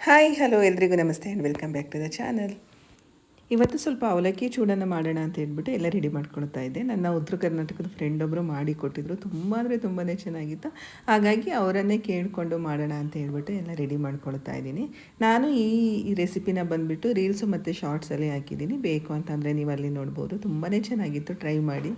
Hi hello ಎಲ್ರಿಗೂ ನಮಸ್ತೆ and welcome back to the channel. ಇವತ್ತು ಸ್ವಲ್ಪ ಅವಲಕ್ಕಿ ಚೂಡನ್ನು ಮಾಡೋಣ ಅಂತ ಹೇಳ್ಬಿಟ್ಟು ಎಲ್ಲ ರೆಡಿ ಮಾಡ್ಕೊಳ್ತಾ ಇದ್ದೆ. ನನ್ನ ಉತ್ತರ ಕರ್ನಾಟಕದ ಫ್ರೆಂಡ್ ಒಬ್ಬರು ಮಾಡಿ ಕೊಟ್ಟಿದ್ರು, ತುಂಬ ಅಂದರೆ ತುಂಬಾ ಚೆನ್ನಾಗಿತ್ತು. ಹಾಗಾಗಿ ಅವರನ್ನೇ ಕೇಳಿಕೊಂಡು ಮಾಡೋಣ ಅಂತ ಹೇಳ್ಬಿಟ್ಟು ಎಲ್ಲ ರೆಡಿ ಮಾಡ್ಕೊಳ್ತಾ ಇದ್ದೀನಿ. ನಾನು ಈ ರೆಸಿಪಿನ ಬಂದುಬಿಟ್ಟು ರೀಲ್ಸು ಮತ್ತು ಶಾರ್ಟ್ಸಲ್ಲಿ ಹಾಕಿದ್ದೀನಿ. ಬೇಕು ಅಂತಂದರೆ ನೀವು ಅಲ್ಲಿ ನೋಡ್ಬೋದು. ತುಂಬಾ ಚೆನ್ನಾಗಿತ್ತು, ಟ್ರೈ ಮಾಡಿ.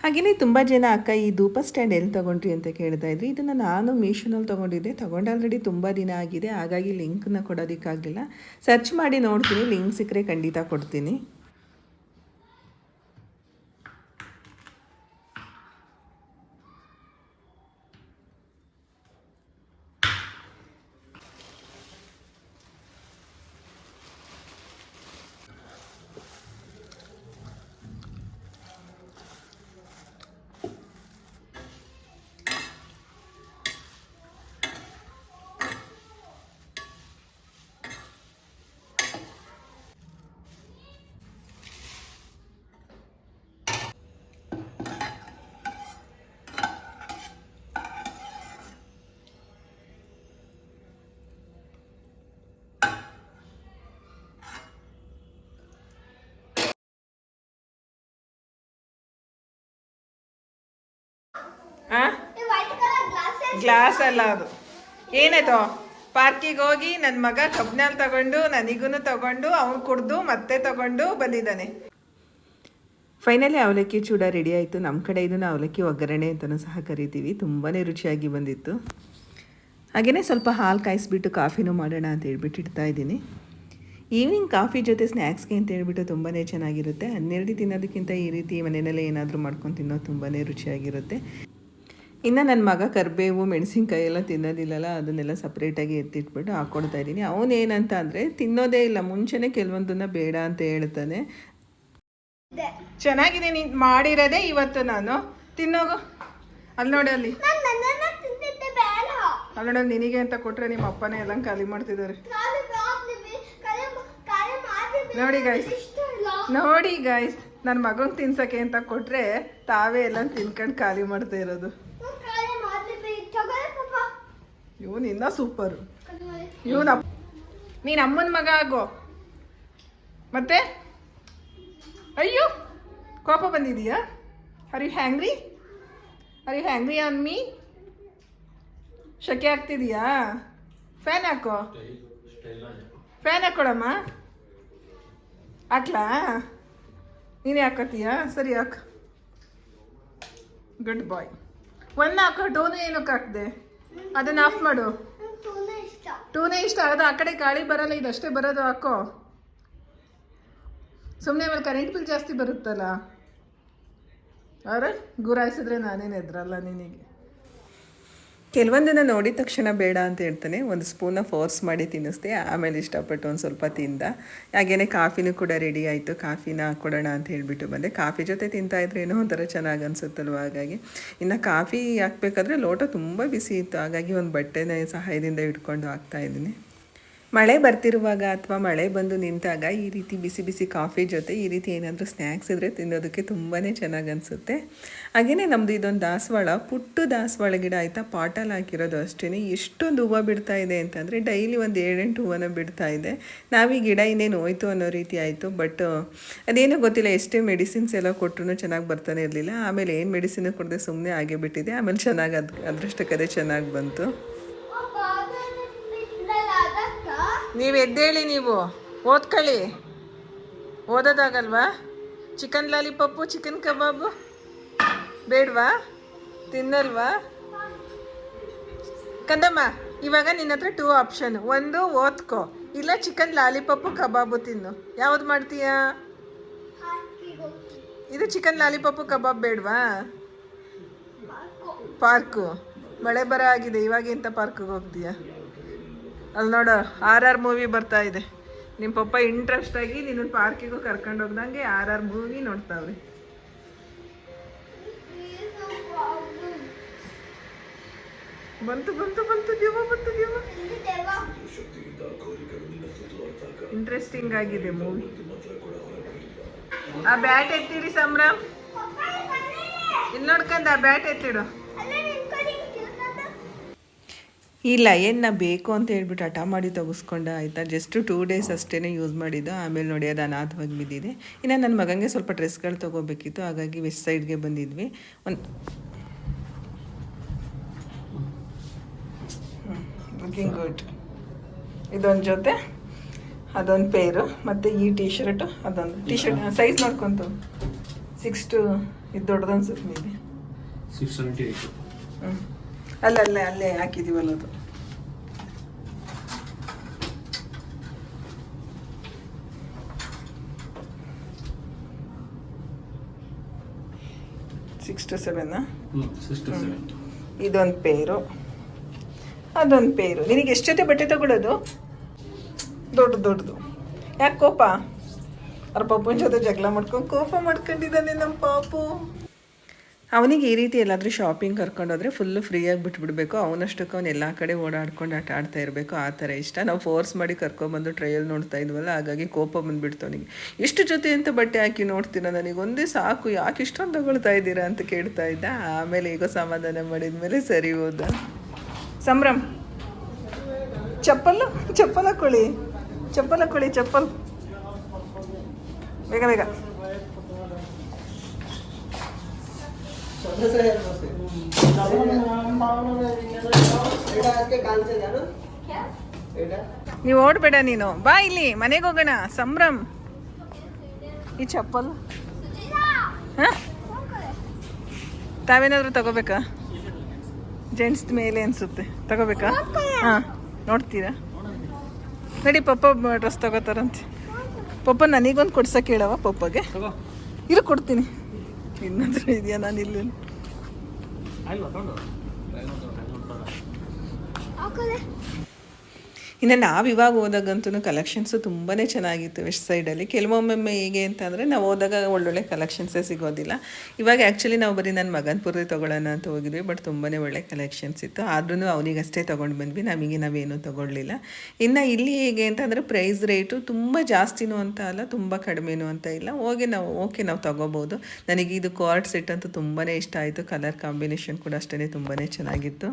ಹಾಗೆಯೇ ತುಂಬ ಜನ ಅಕ್ಕ ಈ ಧೂಪ ಸ್ಟ್ಯಾಂಡ್ ಎಲ್ಲಿ ತೊಗೊಂಡ್ರಿ ಅಂತ ಕೇಳ್ತಾ ಇದ್ರಿ. ಇದನ್ನು ನಾನು ಮೀಶೋನಲ್ಲಿ ತೊಗೊಂಡಿದ್ದೆ. ತೊಗೊಂಡು ಆಲ್ರೆಡಿ ತುಂಬ ದಿನ ಆಗಿದೆ, ಹಾಗಾಗಿ ಲಿಂಕ್ನ ಕೊಡೋದಕ್ಕಾಗಲಿಲ್ಲ. ಸರ್ಚ್ ಮಾಡಿ ನೋಡ್ತೀನಿ, ಲಿಂಕ್ ಸಿಕ್ಕರೆ ಖಂಡಿತ ಕೊಡ್ತೀನಿ. ಗ್ಲಾಸ್ ಅಲ್ಲ ಅದು. ಏನಾಯ್ತು, ಪಾರ್ಕಿಗೆ ಹೋಗಿ ನನ್ನ ಮಗ ಕಬ್ನಲ್ಲಿ ತಗೊಂಡು ನನಗೂ ತಗೊಂಡು ಅವ್ನು ಕುಡ್ದು ಮತ್ತೆ ತಗೊಂಡು ಬಂದಿದ್ದಾನೆ. ಫೈನಲಿ ಅವಲಕ್ಕಿ ಚೂಡ ರೆಡಿ ಆಯಿತು. ನಮ್ಮ ಕಡೆ ಇದನ್ನು ಅವಲಕ್ಕಿ ಒಗ್ಗರಣೆ ಅಂತಲೂ ಸಹ ಕರಿತೀವಿ. ತುಂಬಾ ರುಚಿಯಾಗಿ ಬಂದಿತ್ತು. ಹಾಗೆಯೇ ಸ್ವಲ್ಪ ಹಾಲು ಕಾಯಿಸ್ಬಿಟ್ಟು ಕಾಫಿನೂ ಮಾಡೋಣ ಅಂತ ಹೇಳ್ಬಿಟ್ಟು ಇಡ್ತಾ ಇದ್ದೀನಿ. ಈವ್ನಿಂಗ್ ಕಾಫಿ ಜೊತೆ ಸ್ನ್ಯಾಕ್ಸ್ಗೆ ಅಂತ ಹೇಳ್ಬಿಟ್ಟು ತುಂಬಾ ಚೆನ್ನಾಗಿರುತ್ತೆ. 12 ತಿನ್ನೋದಕ್ಕಿಂತ ಈ ರೀತಿ ಮನೆಯಲ್ಲೇ ಏನಾದರೂ ಮಾಡ್ಕೊಂಡು ತಿನ್ನೋದು ತುಂಬಾ ರುಚಿಯಾಗಿರುತ್ತೆ. ಇನ್ನು ನನ್ನ ಮಗ ಕರಿಬೇವು ಮೆಣಸಿನ್ಕಾಯಿ ಎಲ್ಲ ತಿನ್ನೋದಿಲ್ಲಲ್ಲ, ಅದನ್ನೆಲ್ಲ ಸಪ್ರೇಟಾಗಿ ಎತ್ತಿಟ್ಬಿಟ್ಟು ಹಾಕ್ಕೊಡ್ತಾ ಇದ್ದೀನಿ. ಅವನೇನಂತ ಅಂದರೆ ತಿನ್ನೋದೇ ಇಲ್ಲ, ಮುಂಚೆನೇ ಕೆಲವೊಂದನ್ನು ಬೇಡ ಅಂತ ಹೇಳ್ತಾನೆ. ಚೆನ್ನಾಗಿದೆ ನೀನು ಮಾಡಿರೋದೇ ಇವತ್ತು. ನಾನು ತಿನ್ನೋಗು. ಅಲ್ಲಿ ನೋಡಿ, ಅಲ್ಲಿ ನೋಡಿ, ನಿನಗೆ ಅಂತ ಕೊಟ್ಟರೆ ನಿಮ್ಮ ಅಪ್ಪನೇ ಎಲ್ಲ ಖಾಲಿ ಮಾಡ್ತಿದ್ದಾರೆ. ನೋಡಿ ಗಾಯ್ಸ್, ನನ್ನ ಮಗಂಗೆ ತಿನ್ಸಕ್ಕೆ ಅಂತ ಕೊಟ್ಟರೆ ತಾವೇ ಎಲ್ಲ ತಿನ್ಕೊಂಡು ಖಾಲಿ ಮಾಡ್ತಾ ಇರೋದು. ಇವನು ಇನ್ನ ಸೂಪರು. ನೀನು ಅಮ್ಮನ ಮಗ ಆಗೋ. ಮತ್ತೆ ಅಯ್ಯೋ, ಕೋಪ ಬಂದಿದೀಯಾ? Are you hangry? On me? ಶಕೆ ಆಗ್ತಿದೀಯಾ? ಫ್ಯಾನ್ ಹಾಕೋ. ಫ್ಯಾನ್ ಹಾಕೊಳಮ್ಮ. ಹಾಕ್ಲಾ? ನೀನೇ ಹಾಕೋತೀಯಾ? ಸರಿ ಹಾಕ. Goodbye. ಒಂದು ಹಾಕೋ. ಟೂನು ಏನಕ್ಕೆ ಹಾಕ್ದೆ? ಅದನ್ನು ಆಫ್ ಮಾಡು. ಟೂನೇ ಇಷ್ಟ. ಅದು ಆ ಕಡೆ ಗಾಳಿ ಬರಲ್ಲ, ಇದಷ್ಟೇ ಬರೋದು. ಹಾಕೋ. ಸುಮ್ಮನೆ ಆಮೇಲೆ ಕರೆಂಟ್ ಬಿಲ್ ಜಾಸ್ತಿ ಬರುತ್ತಲ್ಲ. ಅರೆ ಗುರಾಯಿಸಿದ್ರೆ ನಾನೇನು ಎದ್ರಲ್ಲ ನಿನಗೆ. ಕೆಲವೊಂದನ್ನು ನೋಡಿದ ತಕ್ಷಣ ಬೇಡ ಅಂತ ಹೇಳ್ತಾನೆ. ಒಂದು ಸ್ಪೂನ ಫೋರ್ಸ್ ಮಾಡಿ ತಿನ್ನಿಸ್ದೆ, ಆಮೇಲೆ ಇಷ್ಟಪಟ್ಟು ಒಂದು ಸ್ವಲ್ಪ ತಿಂದ. ಹಾಗೇನೆ ಕಾಫಿನೂ ಕೂಡ ರೆಡಿ ಆಯಿತು. ಕಾಫಿನ ಕೊಡೋಣ ಅಂತ ಹೇಳಿಬಿಟ್ಟು ಬಂದೆ. ಕಾಫಿ ಜೊತೆ ತಿಂತಾಯಿದ್ರೆ ಏನೋ ಒಂಥರ ಚೆನ್ನಾಗಿ ಅನಿಸುತ್ತಲ್ವ. ಹಾಗಾಗಿ ಇನ್ನು ಕಾಫಿ ಹಾಕಬೇಕಾದ್ರೆ ಲೋಟ ತುಂಬ ಬಿಸಿ ಇತ್ತು, ಹಾಗಾಗಿ ಒಂದು ಬಟ್ಟೆನ ಸಹಾಯದಿಂದ ಇಟ್ಕೊಂಡು ಹಾಕ್ತಾಯಿದ್ದೀನಿ. ಮಳೆ ಬರ್ತಿರುವಾಗ ಅಥವಾ ಮಳೆ ಬಂದು ನಿಂತಾಗ ಈ ರೀತಿ ಬಿಸಿ ಬಿಸಿ ಕಾಫಿ ಜೊತೆ ಈ ರೀತಿ ಏನಾದರೂ ಸ್ನ್ಯಾಕ್ಸ್ ಇದ್ದರೆ ತಿನ್ನೋದಕ್ಕೆ ತುಂಬಾ ಚೆನ್ನಾಗಿ ಅನಿಸುತ್ತೆ. ಹಾಗೆಯೇ ನಮ್ಮದು ಇದೊಂದು ದಾಸವಾಳ, ಪುಟ್ಟು ದಾಸವಾಳ ಗಿಡ ಆಯಿತಾ, ಪಾಟಲ್ಲಿ ಹಾಕಿರೋದು ಅಷ್ಟೇ. ಎಷ್ಟೊಂದು ಹೂವು ಬಿಡ್ತಾ ಇದೆ ಅಂತಂದರೆ ಡೈಲಿ ಒಂದು 7-8 ಹೂವನ್ನು ಬಿಡ್ತಾ ಇದೆ. ನಾವು ಈ ಗಿಡ ಇನ್ನೇನು ಹೋಯ್ತು ಅನ್ನೋ ರೀತಿ ಆಯಿತು. ಬಟ್ ಅದೇನೋ ಗೊತ್ತಿಲ್ಲ, ಎಷ್ಟೇ ಮೆಡಿಸಿನ್ಸ್ ಎಲ್ಲ ಕೊಟ್ಟರು ಚೆನ್ನಾಗಿ ಬರ್ತಾನೆ ಇರಲಿಲ್ಲ. ಆಮೇಲೆ ಏನು ಮೆಡಿಸಿನ್ ಕೊಡದೆ ಸುಮ್ಮನೆ ಆಗೇ ಬಿಟ್ಟಿದೆ. ಆಮೇಲೆ ಚೆನ್ನಾಗಿ ಅದೃಷ್ಟಕ್ಕದೇ ಚೆನ್ನಾಗಿ ಬಂತು. ನೀವು ಎದ್ದೇಳಿ, ನೀವು ಓದ್ಕೊಳ್ಳಿ. ಓದೋದಾಗಲ್ವಾ? ಚಿಕನ್ ಲಾಲಿಪಾಪು, ಚಿಕನ್ ಕಬಾಬು ಬೇಡವಾ? ತಿನ್ನಲ್ವಾ? ಕಂದಮ್ಮ, ಇವಾಗ ನಿನ್ನ ಹತ್ರ 2 ಆಪ್ಷನ್. ಒಂದು ಓದ್ಕೋ, ಇಲ್ಲ ಚಿಕನ್ ಲಾಲಿಪಾಪು ಕಬಾಬು ತಿನ್ನು. ಯಾವ್ದು ಮಾಡ್ತೀಯಾ? ಇದು ಚಿಕನ್ ಲಾಲಿಪಾಪು ಕಬಾಬ್ ಬೇಡವಾ? ಪಾರ್ಕು ಮಳೆ ಬರ ಆಗಿದೆ, ಇವಾಗ ಎಂತ ಪಾರ್ಕಿಗೆ ಹೋಗ್ತೀಯಾ? ಅಲ್ಲಿ ನೋಡು RR ಮೂವಿ ಬರ್ತಾ ಇದೆ. ನಿಮ್ಮ ಪಪ್ಪ ಇಂಟ್ರೆಸ್ಟ್ ಆಗಿ ನೀನು ಪಾರ್ಕಿಗೂ ಕರ್ಕೊಂಡು ಹೋಗ್ದಂಗೆ RR ಮೂವಿ ನೋಡ್ತಾವ್ರಿ. ಬಂತು ಬಂತು ಬಂತು ದೇವ ಬಂತು ದೇವ. ಇಂಟ್ರೆಸ್ಟಿಂಗ್ ಆಗಿದೆ ಮೂವಿ. ಆ ಬ್ಯಾಟ್ ಎತ್ತಿಡಿ ಸಂಭ್ರಮ್. ಇಲ್ಲಿ ನೋಡ್ಕಂದ ಆ ಬ್ಯಾಟ್ ಎತ್ತಿಡು. ಈ ಲಯನ್ನ ಬೇಕು ಅಂತ ಹೇಳ್ಬಿಟ್ಟು ಹಠ ಮಾಡಿ ತೆಗೆಸ್ಕೊಂಡ ಆಯಿತಾ. ಜಸ್ಟ್ 2 ಡೇಸ್ ಅಷ್ಟೇ ಯೂಸ್ ಮಾಡಿದ್ದು. ಆಮೇಲೆ ನೋಡಿ ಅದು ಅನಾಥವಾಗಿ ಬಿದ್ದಿದೆ. ಇನ್ನು ನನ್ನ ಮಗನಿಗೆ ಸ್ವಲ್ಪ ಡ್ರೆಸ್ಗಳು ತೊಗೋಬೇಕಿತ್ತು, ಹಾಗಾಗಿ ವೆಸ್ಟ್ ಸೈಡ್ಗೆ ಬಂದಿದ್ವಿ. Looking good. ಇದೊಂದು ಜೊತೆ, ಅದೊಂದು ಪೇರು, ಮತ್ತು ಈ ಟೀ ಶರ್ಟು, ಅದೊಂದು ಟೀ ಶರ್ಟ್ ಸೈಜ್ ನೋಡ್ಕೊಂತು 6 to ಇದು ದೊಡ್ಡದು ಅನ್ಸುತ್ತೆ ಮೇಲೆ 678. ಅಲ್ಲೇ ಹಾಕಿದ್ದೀವಲ್ಲ ಅದು. Six to seven. ಇದೊಂದು ಪೇರು, ಅದೊಂದು ಪೇರು. ನಿನಗೆ ಎಷ್ಟು ಜೊತೆ ಬಟ್ಟೆ ತಗೊಳ್ಳೋದು? ದೊಡ್ಡದು. ಯಾಕೆ ಕೋಪ? ಅವ್ರ ಪಪ್ಪನ ಜೊತೆ ಜಗಳ ಮಾಡ್ಕೊಂಡು ಕೋಪ ಮಾಡ್ಕೊಂಡಿದ್ದಾನೆ ನಮ್ಮ ಪಾಪು. ಅವನಿಗೆ ಈ ರೀತಿ ಎಲ್ಲಾದರೂ ಶಾಪಿಂಗ್ ಕರ್ಕೊಂಡೋದ್ರೆ ಫುಲ್ಲು ಫ್ರೀಯಾಗಿ ಬಿಟ್ಬಿಡ್ಬೇಕು. ಅವನಷ್ಟಕ್ಕೆ ಅವ್ನು ಎಲ್ಲ ಕಡೆ ಓಡಾಡ್ಕೊಂಡು ಆಟ ಆಡ್ತಾ ಇರಬೇಕು, ಆ ಥರ ಇಷ್ಟ. ನಾವು ಫೋರ್ಸ್ ಮಾಡಿ ಕರ್ಕೊಂಬಂದು ಟ್ರಯಲ್ ನೋಡ್ತಾ ಇದ್ವಲ್ಲ, ಹಾಗಾಗಿ ಕೋಪ ಬಂದುಬಿಡ್ತು ಅವನಿಗೆ. ಎಷ್ಟು ಜೊತೆ ಅಂತ ಬಟ್ಟೆ ಹಾಕಿ ನೋಡ್ತೀರಾ, ನನಗೆ ಒಂದೇ ಸಾಕು, ಯಾಕೆ ಇಷ್ಟೊಂದು ತಗೊಳ್ತಾ ಇದ್ದೀರಾ ಅಂತ ಕೇಳ್ತಾ ಇದ್ದ. ಆಮೇಲೆ ಈಗ ಸಮಾಧಾನ ಮಾಡಿದ್ಮೇಲೆ ಸರಿ ಹೋದ. ಸಂಭ್ರಮ್, ಚಪ್ಪಲ್ ಹಾಕೊಳ್ಳಿ, ಚಪ್ಪಲ್ ಬೇಗ ಬೇಗ. ನೀವು ಓಡ್ಬೇಡ, ನೀನು ಬಾ ಇಲ್ಲಿ ಮನೆಗೆ ಹೋಗೋಣ. ಸಂಭ್ರಮ್, ಈ ಚಪ್ಪಲ್ ತಾವೇನಾದರೂ ತಗೋಬೇಕಾ? ಜೆಂಟ್ಸ್ ಮೇಲೆ ಅನ್ಸುತ್ತೆ, ತಗೋಬೇಕಾ? ಹಾಂ, ನೋಡ್ತೀರಾ? ನಡಿ, ಪಪ್ಪ ಡ್ರೆಸ್ ತಗೋತಾರಂತೆ. ಪಪ್ಪ ನನಗೊಂದು ಕೊಡ್ಸಕ್ಕೆ ಹೇಳವ ಪಪ್ಪಗೆ. ಇರು ಕೊಡ್ತೀನಿ. ಇನ್ನೊಂದು ಇದೆಯಾ? ನಾನು ಇಲ್ಲಿ ಇನ್ನು ನಾವು ಇವಾಗ ಹೋದಾಗಂತೂ ಕಲೆಕ್ಷನ್ಸು ತುಂಬಾ ಚೆನ್ನಾಗಿತ್ತು ವೆಸ್ಟ್ ಸೈಡಲ್ಲಿ. ಕೆಲವೊಮ್ಮೆ ಹೇಗೆ ಅಂತಂದರೆ ನಾವು ಹೋದಾಗ ಒಳ್ಳೊಳ್ಳೆ ಕಲೆಕ್ಷನ್ಸೇ ಸಿಗೋದಿಲ್ಲ. ಇವಾಗ ಆ್ಯಕ್ಚುಲಿ ನಾವು ಬರೀ ನನ್ನ ಮಗನ ಪೂರ್ತಿ ತೊಗೊಳ್ಳೋಣ ಅಂತ ಹೋಗಿದ್ವಿ, ಬಟ್ ತುಂಬಾ ಒಳ್ಳೆ ಕಲೆಕ್ಷನ್ಸ್ ಇತ್ತು. ಆದ್ರೂ ಅವನಿಗಷ್ಟೇ ತೊಗೊಂಡು ಬಂದ್ವಿ, ನಾವೇನೂ ತೊಗೊಳ್ಳಿಲ್ಲ. ಇನ್ನು ಇಲ್ಲಿ ಹೇಗೆ ಅಂತಂದರೆ ಪ್ರೈಸ್ ರೇಟು ತುಂಬ ಜಾಸ್ತಿನೂ ಅಂತ ಅಲ್ಲ, ತುಂಬ ಕಡಿಮೆನೂ ಅಂತ ಇಲ್ಲ. ನಾವು ತೊಗೋಬೋದು. ನನಗೆ ಇದು ಕಾರ್ಡ್ ಸೆಟ್ ಅಂತೂ ತುಂಬಾ ಇಷ್ಟ ಆಯಿತು. ಕಲರ್ ಕಾಂಬಿನೇಷನ್ ಕೂಡ ಅಷ್ಟೇ ತುಂಬಾ ಚೆನ್ನಾಗಿತ್ತು.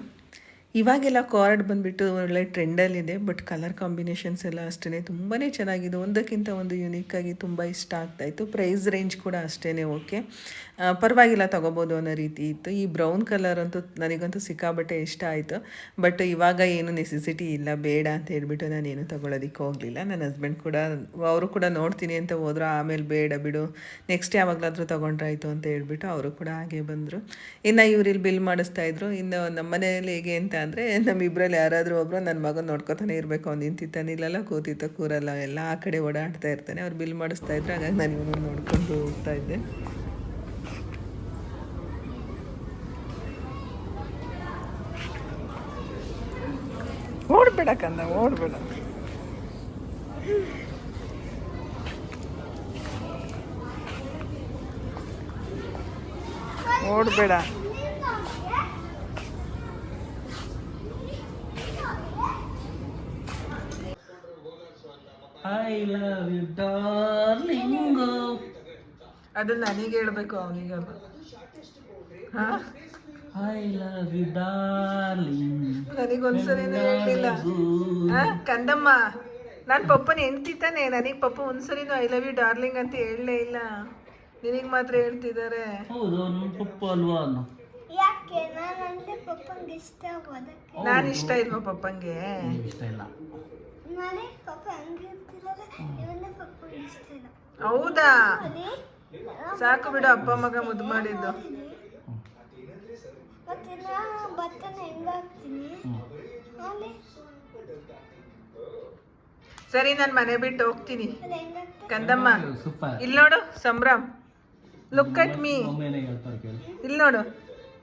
ಇವಾಗೆಲ್ಲ ಕಾರ್ಡ್ ಬಂದುಬಿಟ್ಟು ಒಳ್ಳೆ ಟ್ರೆಂಡಲ್ಲಿದೆ, ಬಟ್ ಕಲರ್ ಕಾಂಬಿನೇಷನ್ಸ್ ಎಲ್ಲ ಅಷ್ಟೇ ತುಂಬಾ ಚೆನ್ನಾಗಿದೆ. ಒಂದಕ್ಕಿಂತ ಒಂದು ಯುನೀಕಾಗಿ ತುಂಬ ಇಷ್ಟ ಆಗ್ತಾಯಿತ್ತು. ಪ್ರೈಸ್ ರೇಂಜ್ ಕೂಡ ಅಷ್ಟೇ ಓಕೆ, ಪರವಾಗಿಲ್ಲ, ತೊಗೋಬೋದು ಅನ್ನೋ ರೀತಿ ಇತ್ತು. ಈ ಬ್ರೌನ್ ಕಲರ್ ಅಂತೂ ನನಗಂತೂ ಸಿಕ್ಕಾಬಟ್ಟೆ ಇಷ್ಟ ಆಯಿತು. ಬಟ್ ಇವಾಗ ಏನು ನೆಸೆಸಿಟಿ ಇಲ್ಲ, ಬೇಡ ಅಂತ ಹೇಳ್ಬಿಟ್ಟು ನಾನೇನು ತೊಗೊಳೋದಕ್ಕೆ ಹೋಗಲಿಲ್ಲ. ನನ್ನ ಹಸ್ಬೆಂಡ್ ಕೂಡ, ಅವರು ಕೂಡ ನೋಡ್ತೀನಿ ಅಂತ ಹೋದ್ರು. ಆಮೇಲೆ ಬೇಡ ಬಿಡು, ನೆಕ್ಸ್ಟ್ ಯಾವಾಗಲಾದರೂ ತೊಗೊಂಡ್ರಾಯ್ತು ಅಂತ ಹೇಳ್ಬಿಟ್ಟು ಅವರು ಕೂಡ ಹಾಗೆ ಬಂದರು. ಇನ್ನು ಇವ್ರಿಲ್ಲಿ ಬಿಲ್ ಮಾಡಿಸ್ತಾಯಿದ್ರು. ಇನ್ನು ನಮ್ಮ ಮನೆಯಲ್ಲಿ ಹೇಗೆ ಅಂತ ಅಂದರೆ, ನಮ್ಮಿಬ್ಬರಲ್ಲಿ ಯಾರಾದರೂ ಒಬ್ಬರು ನನ್ನ ಮಗನ ನೋಡ್ಕೊತಾನೆ ಇರಬೇಕು. ಅವ್ನು ನಿಂತಿತ್ತಾನಿಲ್ಲಲ್ಲ, ಕೂರಲ್ಲ, ಎಲ್ಲ ಆ ಕಡೆ ಓಡಾಡ್ತಾ ಇರ್ತಾನೆ. ಅವ್ರು ಬಿಲ್ ಮಾಡಿಸ್ತಾಯಿದ್ರು, ಹಾಗಾಗಿ ನಾನು ಇವನು ನೋಡ್ಕೊಂಡು ಹೋಗ್ತಾ ಇದ್ದೆ. ಓಡಬೇಡ ಕಂದ, ಓಡಬೇಡ. I love you darling. ಅದು ನನಗೆ ಹೇಳ್ಬೇಕು, ಅವನಿಗಲ್ಲ. I love you darling. ನನಗೊಂದ್ಸರಿನೂ ಹೇಳಿಲ್ಲ. ಕಂದಮ್ಮ, ನಾನು ಪಪ್ಪನ ಹೆಂಡ್ತಿ ತಾನೆ, ನನಗೆ ಪಪ್ಪ ಒಂದ್ಸರಿನೂ ಐ ಲವ್ ಯು ಡಾರ್ಲಿಂಗ್ ಅಂತ ಹೇಳಲೇ ಇಲ್ಲ. ನಿನಗೆ ಮಾತ್ರ ಹೇಳ್ತಿದ್ದಾರೆ. ಹೌದು, ಪಪ್ಪ ಅಲ್ವಾ? ಯಾಕೆ ನಾನಂದ್ರೆ ಪಪ್ಪಂಗೆ ಇಷ್ಟ ಓದಕ್ಕೆ. ನಾನು ಇಷ್ಟ ಇಲ್ವಾ ಪಪ್ಪಂಗೆ? ಇಷ್ಟ ಇಲ್ಲ. ನಾನೇ ಪಪ್ಪ ಹಂಗೆ ಇರ್ತಿರಲ್ಲ, ಇವನ್ನೇ ಪಪ್ಪಂಗೆ ಇಷ್ಟ ಇಲ್ಲ. ಹೌದಾ? ಸಾಕು ಬಿಡು, ಅಪ್ಪ ಮಗ ಮುದ್ದು ಮಾಡಿದ್ದು. ಮತ್ತೆ ನಾ ಭತ್ತನ ಹೆಂಗ ಹಾಕ್ತೀನಿ ಅಲ್ಲಿ. ಸರಿ, ನಾನು ಮನೆ ಬಿಟ್ಟು ಹೋಗ್ತೀನಿ. ಅದು ಹೆಂಗ ಕಂದಮ್ಮ, ಸೂಪರ್. ಇಲ್ಲಿ ನೋಡು ಸಂಭ್ರಮ್, ಲುಕ್ ಅಟ್ ಮೀ. ಒಮ್ಮೆನೇ ಹೇಳ್ತಾರೆ ಕೇಳಿ. ಇಲ್ಲಿ ನೋಡು,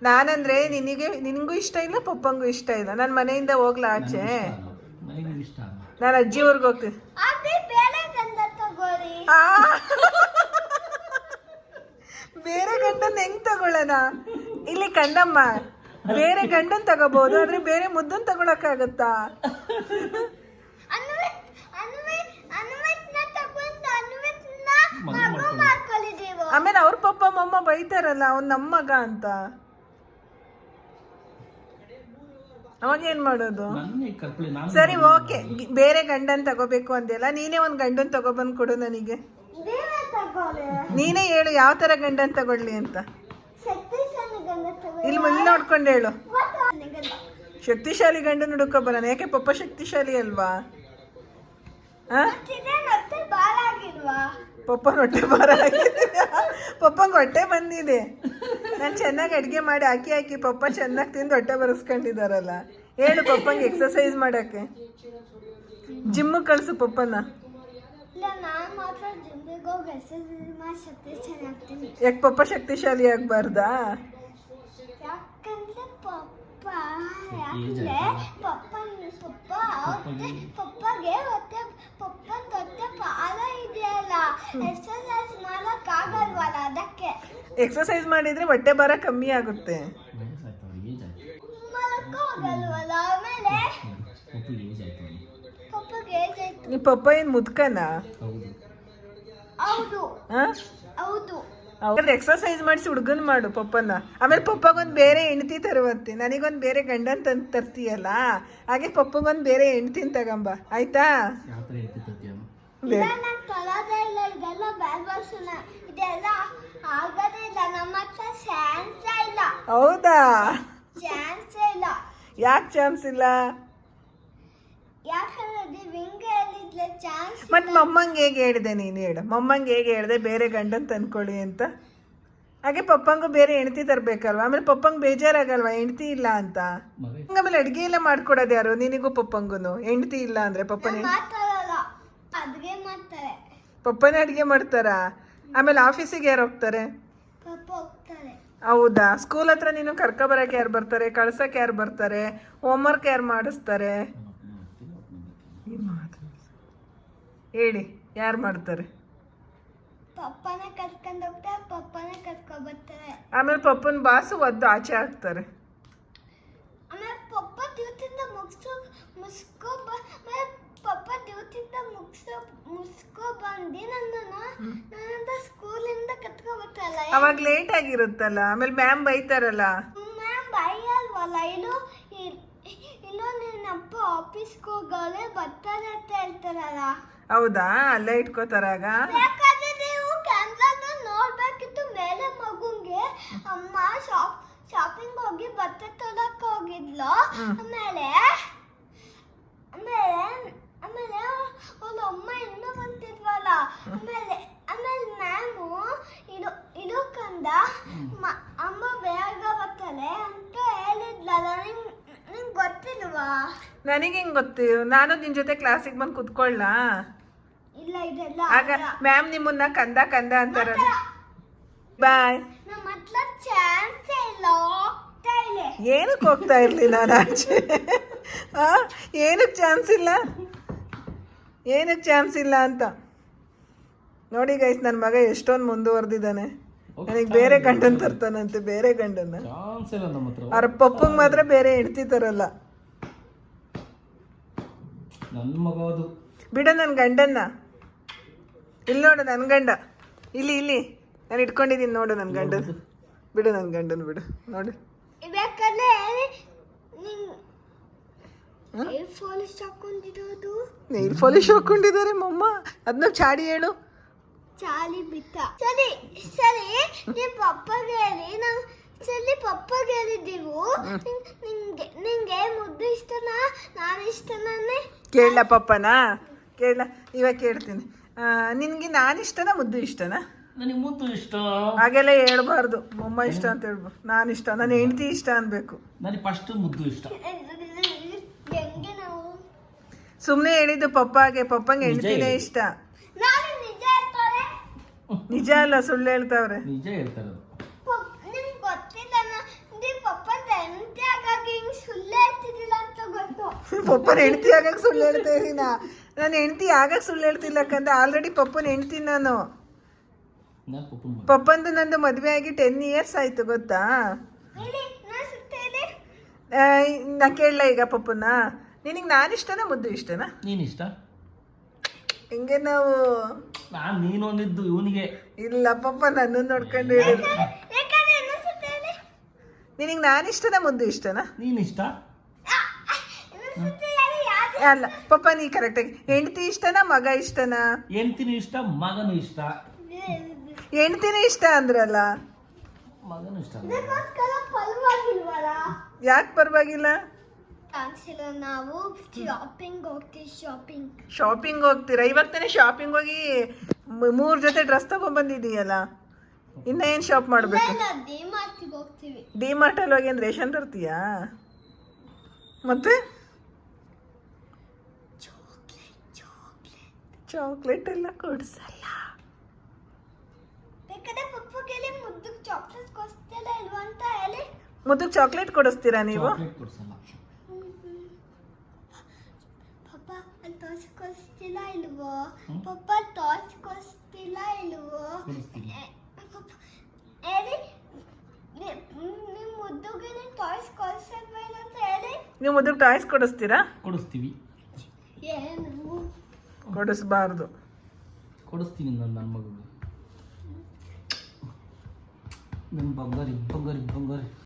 ನಾನಂದ್ರೆ ನಿನಗೂ ಇಷ್ಟ ಇಲ್ಲ ಪಪ್ಪಂಗೂ ಇಷ್ಟ ಇಲ್ಲ. ನಾನು ಮನೆಯಿಂದ ಹೋಗ್ಲಾ ಆಚೆ, ನನಗೆ ಇಷ್ಟ ಅಲ್ಲ. ನಾನು ಅಜ್ಜಿ ಊರ್ಗೆ ಹೋಗ್ತೀನಿ. ಅದೇ ಬೇರೆ ಗಂಧ ತಗೋರಿ. ಆ! ಬೇರೆ ಗಂಡನ್ ಹೆಂಗ್ ತಗೊಳ್ಳೋಣ? ಇಲ್ಲಿ ಕಂಡಮ್ಮ, ಬೇರೆ ಗಂಡನ್ ತಗೋಬಹುದು, ಆದ್ರೆ ಬೇರೆ ಮುದ್ದನ್ ತಗೊಳಕ್ಕಾಗತ್ತಾ? ಆಮೇಲೆ ಅವ್ರ ಪಪ್ಪ ಮಮ್ಮ ಬೈತಾರಲ್ಲ ಅವ್ನ್ ನಮ್ಮ ಮಗ ಅಂತ, ಅವಾಗ ಏನ್ ಮಾಡೋದು? ನನ್ನೇ ಕರ್ಕೊಳ್ಳಿ, ನಾನು ಸರಿ ಓಕೆ, ಬೇರೆ ಗಂಡನ್ ತಗೋಬೇಕು ಅಂದೆಲ್ಲ, ನೀನೇ ಒಂದ್ ಗಂಡನ್ ತಗೊಬಂದ್ ಕೊಡು ನನಗೆ. ನೀನೇ ಹೇಳು ಯಾವ ತರ ಗಂಡನ್ ತಗೊಳ್ಳಿ ಅಂತ. ಇಲ್ಲಿ ನೋಡ್ಕೊಂಡು ಹೇಳು. ಶಕ್ತಿಶಾಲಿ ಗಂಡನ ಹುಡುಕೊಬ್ಬರ, ಯಾಕೆ ಪಪ್ಪ ಶಕ್ತಿಶಾಲಿ ಅಲ್ವಾ? ಪಪ್ಪನ ಹೊಟ್ಟೆ ಭಾರ ಆಗಿದೆ. ಪಪ್ಪಂಗೆ ಹೊಟ್ಟೆ ಬಂದಿದೆ. ನಾನು ಚೆನ್ನಾಗಿ ಅಡುಗೆ ಮಾಡಿ ಹಾಕಿ ಪಪ್ಪ ಚೆನ್ನಾಗಿ ತಿಂದು ಹೊಟ್ಟೆ ಬರೆಸ್ಕೊಂಡಿದಾರಲ್ಲ. ಹೇಳು ಪಪ್ಪಂಗೆ ಎಕ್ಸರ್ಸೈಸ್ ಮಾಡಕ್ಕೆ, ಜಿಮ್ಮಿಗೆ ಕಳಿಸು ಪಪ್ಪನ. ಯಾಕೆ ಪಪ್ಪ ಶಕ್ತಿಶಾಲಿ ಆಗ್ಬಾರ್ದಾ? ಪಪ್ಪಗೆ ಹೊಟ್ಟೆ ಭಾರ ಇದೆಯಲ್ಲ, ಎಕ್ಸರ್ಸೈಸ್ ಮಾಡಕ್ ಆಗಲ್ವಲ್ಲ, ಅದಕ್ಕೆ. ಎಕ್ಸರ್ಸೈಸ್ ಮಾಡಿದ್ರೆ ಹೊಟ್ಟೆ ಭಾರ ಕಮ್ಮಿ ಆಗುತ್ತೆ. ಮಾಡಕ್ಕೂ ಆಗಲ್ವಲ್ಲ. ಆಮೇಲೆ ಪಪ್ಪಗೆ ಏಜ್ ಆಯ್ತು. ಈ ಪಪ್ಪ ಏನ್ ಮುದ್ಕನಾ? ಹೌದು ಹಾ ಹೌದು. ಎಕ್ಸರ್ಸೈಸ್ ಮಾಡಿಸಿ ಹುಡುಗನ್ ಮಾಡು ಪಪ್ಪನ. ಆಮೇಲೆ ಪಪ್ಪಗೊಂದು ಬೇರೆ ಹೆಂಡತಿ ತರುವಂತೆ, ನನಗೊಂದು ಬೇರೆ ಗಂಡನ್ ತಂದು ತರ್ತೀಯಲ್ಲ, ಹಾಗೆ ಪಪ್ಪಗೊಂದು ಬೇರೆ ಹೆಂಡತಿನ ತಗೊಂಬ, ಆಯ್ತಾ? ನಾನು ತೊಳೋದೇ ಇಲ್ಲ, ಇದೆಲ್ಲ ಬ್ಯಾಡ್ ವರ್ಷನ, ಇದೆಲ್ಲ ಆಗೋದೇ ಇಲ್ಲ, ನಮ್ಮ ಹತ್ರ ಚಾನ್ಸೇ ಇಲ್ಲ. ಹೌದಾ? ಚಾನ್ಸೇ ಇಲ್ಲ. ಯಾಕೆ ಚಾನ್ಸ್ ಇಲ್ಲ? ಯಾಕಂದ್ರೆ ವಿಂಗ್ ಹೇಳಿದ್ಲೆ ಚಾನ್ಸ್. ಮತ್ ಮಮ್ಮಂಗೆ ಹೇಗೆ ಹೇಳಿದೆ? ನೀನು ಹೇಳು, ಮಮ್ಮಂಗೆ ಹೇಗೆ ಹೇಳಿದೆ ಬೇರೆ ಗಂಡನ್ ತಂದ್ಕೊಳ್ಳಿ ಅಂತ? ಹಾಗೆ ಪಪ್ಪಂಗೂ ಬೇರೆ ಹೆಂಡತಿ ತರ್ಬೇಕಲ್ವಾ? ಆಮೇಲೆ ಪಪ್ಪಂಗೆ ಬೇಜಾರಾಗಲ್ವಾ ಹೆಂಡತಿ ಇಲ್ಲ ಅಂತ? ಆಮೇಲೆ ಅಡ್ಗೆ ಎಲ್ಲ ಮಾಡ್ಕೊಡೋದು ಯಾರು? ನಿನಗೂ ಪಪ್ಪಂಗೂ ಹೆಂಡತಿ ಇಲ್ಲ ಅಂದ್ರೆ ಪಪ್ಪನೇ ಮಾತಾಡಲ್ಲ, ಅಡ್ಗೆ ಮಾಡ್ತಾರೆ. ಪಪ್ಪನೇ ಅಡ್ಗೆ ಮಾಡ್ತಾರ? ಆಮೇಲೆ ಆಫೀಸಿಗೆ ಯಾರು ಹೋಗ್ತಾರೆ? ಪಪ್ಪ ಹೋಗ್ತಾರೆ. ಹೌದಾ? ಸ್ಕೂಲ್ ಹತ್ರ ನೀನು ಕರ್ಕೊಬರಕ್ಕೆ ಯಾರು ಬರ್ತಾರೆ? ಕಳ್ಸಕ್ಕೆ ಯಾರು ಬರ್ತಾರೆ? ಹೋಮ್ವರ್ಕ್ ಯಾರು ಮಾಡಿಸ್ತಾರೆ? ಹೇಳಿ, ಯಾರು ಮಾಡ್ತಾರೆ? ಪಪ್ಪನೇ ಕರ್ಕೊಂಡು ಹೋಗ್ತಾರೆ, ಪಪ್ಪನೇ ಕರ್ಕೊಂಡು ಬರ್ತಾರೆ. ಆಮೇಲೆ ಪಪ್ಪನ ಬಾಸು ಒದ್ದು ಆಚೆ ಹಾಕ್ತಾರೆ. ಆಮೇಲೆ ಪಪ್ಪ ಡ್ಯೂಟಿಯಿಂದ ಪಪ್ಪ ಡ್ಯೂಟಿಯಿಂದ ಮುಗಿಸ್ಕೊ ಬಂದು ನನ್ನನ್ನ ಸ್ಕೂಲಿಂದ ಕರ್ಕೊಂಡು ಬರ್ತಾರಲ್ಲ. ಅವಾಗ ಲೇಟ್ ಆಗಿರುತ್ತಲ್ಲ, ಆಮೇಲೆ ಮ್ಯಾಮ್ ಬೈತಾರಲ್ಲ. ಮ್ಯಾಮ್ ಬೈಯಲ್ವಲ್ಲ, ಇಲ್ಲೋ ನಿನ್ನಪ್ಪ ಆಫೀಸ್ಗೆ ಹೋಗೋಳೆ ಬರ್ತಾರೆ ಅಂತ ಹೇಳ್ತಾರಲ್ಲ. ಹೌದಾ? ಅಲ್ಲೇ ಇಟ್ಕೋತಾರಾಗ? ಬೇಕಾದ್ರೆ ನೀವು ಕ್ಯಾಮ್ರಾದ ನೋಡ್ಬೇಕಿತ್ತು ಮೇಲೆ ಮಗುಂಗೆ. ಅಮ್ಮ ಶಾಪಿಂಗ್ ಹೋಗಿ ಬಟ್ಟೆ ತೊಳಕ್ ಹೋಗಿದ್ಲು. ಆಮೇಲೆ ಅವ್ಳ ಅಮ್ಮ ಇನ್ನೂ ಬಂತಿದ್ವಲ್ಲ. ಆಮೇಲೆ ಮ್ಯಾಮು ಇದು ಕಂದ ಅಮ್ಮ ಬೇಗ ಬರ್ತಾಳೆ ಅಂತ ಹೇಳಿದ್ಲಲ್ಲ. ನಿಂಗೆ ಗೊತ್ತಿಲ್ವಾ? ನನಗೆ ಹೆಂಗ್ ಗೊತ್ತು? ನಾನು ನಿನ್ ಜೊತೆ ಕ್ಲಾಸಿಗೆ ಬಂದು ಕುತ್ಕೊಳ್ಳ? ಇಲ್ಲ, ಇದೆಲ್ಲ ಆಗ ಮ್ಯಾಮ್ ನಿಮ್ಮನ್ನ ಕಂದ ಅಂತಾರಲ್ಲ. ಬಾಯ್. ನಮ್ಮ ಹತ್ರ ಚಾನ್ಸ್ ಇಲ್ಲ, ಹೋಗ್ತಾ ಇಲ್ಲ. ಏನಕ್ಕೆ ಹೋಗ್ತಾ ಇರ್ಲಿ ನಾನು ಆಚೆ? ಏನಕ್ಕೆ ಚಾನ್ಸ್ ಇಲ್ಲ ಅಂತ ನೋಡಿ ಗೈಸ್, ನನ್ನ ಮಗ ಎಷ್ಟೊಂದು ಮುಂದುವರೆದಿದ್ದಾನೆ. ನನಗೆ ಬೇರೆ ಗಂಡನ್ ತರ್ತಾನಂತೆ, ಬೇರೆ ಗಂಡನ್ನ. ಅವ್ರ ಪಪ್ಪಂಗೆ ಮಾತ್ರ ಬೇರೆ ಹೆಂಡ್ತಿ ತರಲ್ಲ. ನನ್ನ ಮಗ ಅದು. ಬಿಡು ನನ್ನ ಗಂಡನ್ನ. ಇಲ್ಲಿ ನೋಡು ನನ್ನ ಗಂಡ, ಇಲ್ಲಿ ನಾನು ಇಟ್ಕೊಂಡಿದ್ದೀನಿ ನೋಡು ನನ್ನ ಗಂಡನ. ಬಿಡು ನನ್ನ ಗಂಡನ, ಬಿಡು ನೋಡು. ಬೇಕಾದ್ರೆ ನೀರು ಪಾಲಿಶ್ ಹಾಕೊಂಡಿದ್ದಾರೆ ಮಮ್ಮ. ಅದನ್ನ ಚಾಡಿ ಹೇಳು. ಚಾಲಿ ಬಿತ್ತ. ಸರಿ ನಿಮ್ಮ ಪಪ್ಪಗೆ ಹೇಳಿ. ಪಪ್ಪಗೆ ಹೇಳಿದ್ದೀವು. ನಿಂಗೆ ಮುದ್ದು ಇಷ್ಟನಾ ನಾನು ಇಷ್ಟನೇ? ಕೇಳಲ ಪಪ್ಪನ? ಕೇಳಲ, ಇವಾಗ ಕೇಳ್ತೀನಿ. ನಿನ್ಗೆ ನಾನು ಇಷ್ಟನಾ ಮುದ್ದು ಇಷ್ಟನಾ? ನನಗೆ ಮುದ್ದು ಇಷ್ಟ. ಹಾಗೆಲ್ಲ ಹೇಳ್ಬಾರ್ದು. ಮೊಮ್ಮ ಇಷ್ಟ ಅಂತ ಹೇಳ್ಬಾರ್ದು. ನಾನು ಇಷ್ಟ, ನನ್ನ ಹೆಂಡತಿ ಇಷ್ಟ ಅನ್ಬೇಕು. ನನಗೆ ಫಸ್ಟ್ ಮುದ್ದು ಇಷ್ಟ. ಹೆಂಗೆ ನಾವು ಸುಮ್ಮನೆ ಹೇಳಿದ್ದು ಪಪ್ಪಂಗೆ ಹೆಂಡತಿನೇ ಇಷ್ಟ. ನಾನು ನಿಜ ಹೇಳ್ತಾರೆ. ನಿಜ ಅಲ್ಲ, ಸುಳ್ಳು ಹೇಳ್ತಾವ್ರೆ. ನಿಜ ಹೇಳ್ತಾರೆ. ನಿಮ್ಗೆ ಗೊತ್ತಿಲ್ಲ, ಪಪ್ಪನ ಹೆಂಡತಿ ಆಗಕ್ಕೆ ಸುಳ್ಳು ಹೇಳ್ತಾ ಇದೀನ. ನಾನು ಹೆಂಡತಿ ಆಗಕ್ಕೆ ಸುಳ್ಳು ಹೇಳ್ತಿಲ್ಲ ಕಂದ, ಆಲ್ರೆಡಿ ಪಪ್ಪನ ಹೆಂಡತಿ ನಾನು. ನಾನು ಪಪ್ಪನ ಮಗ. ಪಪ್ಪಂದು ನಂದು ಮದುವೆ ಆಗಿ 10 years ಆಯ್ತು ಗೊತ್ತಾ. ಹೇಳಿ ನಾನು ಸುತ್ತೇನೆ. ನಾ ಕೇಳಲ್ಲ ಈಗ ಪಪ್ಪನ. ನಿನಗೆ ನಾನು ಇಷ್ಟನಾ ಮುದ್ದು ಇಷ್ಟನಾ? ನೀನಿಷ್ಟ? ಹಿಂಗೆ ನಾವು ನಾನು ನೀನು ಅಂದಿದ್ದು ಇವನಿಗೆ. ಇಲ್ಲ ಪಪ್ಪ ನನ್ನನ್ನು ನೋಡ್ಕೊಂಡು ಹೇಳಿದ್ರು. ಯಾಕಂದ್ರೆ ನಾನು ಸುತ್ತೇನೆ. ನಿನಗೆ ನಾನು ಇಷ್ಟನಾ ಮುದ್ದು ಇಷ್ಟನಾ? ನೀನಿಷ್ಟ? ನಾನು ಸುತ್ತೇನೆ ಯಾರು? ಅಲ್ಲ ಪಪ್ಪ ನೀ ಕರೆಕ್ಟಾಗಿ ಹೆಂಡತಿ ಇಷ್ಟನಾ ಮಗ ಇಷ್ಟನಾ? ಹೆಂಡ್ತಿನೂ ಇಷ್ಟ, ಮಗನೂ ಇಷ್ಟ. ಹೆಂಡತಿನೇ ಇಷ್ಟ ಅಂದ್ರಲ್ಲ, ಮಗನೂ ಇಷ್ಟ. ಇದಕ್ಕೋಸ್ಕರ ಪರವಾಗಿಲ್ವಲ್ಲ? ಯಾಕೆ ಪರವಾಗಿಲ್ಲ? ಕಾಣಿಸಿಲ್ಲ, ನಾವು ಶಾಪಿಂಗ್ ಹೋಗ್ತೀವಿ. ಶಾಪಿಂಗ್ ಹೋಗ್ತೀರಾ? ಇವಾಗ ತಾನೇ ಶಾಪಿಂಗ್ ಹೋಗಿ 3 ಜೊತೆ ಡ್ರೆಸ್ ತಗೊಂಡ್ಬಂದಿದೀಯಲ್ಲ, ಇನ್ನ ಏನು ಶಾಪ್ ಮಾಡಬೇಕು? ಇಲ್ಲ ಡಿಮಾರ್ಟಿಗೆ ಹೋಗ್ತೀವಿ. ಡಿಮಾರ್ಟಲ್ಲಿ ಹೋಗಿ ಏನು ರೇಷನ್ ತರ್ತೀಯಾ? ಮತ್ತೆ ಚಾಕ್ಲೇಟ್ ಎಲ್ಲ ಕೊಡ್ಸಲ್ಲ. ಬೇಕಾದ್ರೆ ಪಪ್ಪಗೆಲ್ಲಿ ಮುದ್ದಕ್ಕೆ ಚಾಕ್ಲೇಟ್ ಕೊಡ್ತಿಲ್ಲ ಇಲ್ವಾ ಅಂತ ಹೇಳಿ. ಮುದ್ದಕ್ಕೆ ಚಾಕ್ಲೇಟ್ ಕೊಡಿಸ್ತೀರಾ ನೀವು? ಚಾಕ್ಲೇಟ್ ಕೊಡ್ಸಲ್ಲ. ಪಪ್ಪ ಅಲ್ಲಿ ಟಾಸ್ ಕೊಡ್ತಿಲ್ಲ ಇಲ್ವೋ? ಪಪ್ಪ ಟಾಸ್ ಕೊಡ್ತಿಲ್ಲ ಇಲ್ವೋ? ಕೊಡಿಸ್ತೀನಿ. ಹೇಳಿ ನಿಮ್ಮ ಮುದ್ದುಗೆ ಟಾಯ್ಸ್ ಕೊಡ್ಸಲ್ವೇನೋ ಅಂತ ಹೇಳಿ. ನೀವು ಮುದ್ದಕ್ಕೆ ಟಾಯ್ಸ್ ಕೊಡಿಸ್ತೀರಾ? ಕೊಡಿಸ್ತೀವಿ. ಏನು ಕೊಡಿಸ್ಬಾರ್ದು. ಕೊಡಿಸ್ತೀನಿ ನನ್ನ ಮಗುಗೆ. ನನ್ನ ಬಂಗಾರಿ ಬಂಗಾರಿ ಬಂಗಾರಿ.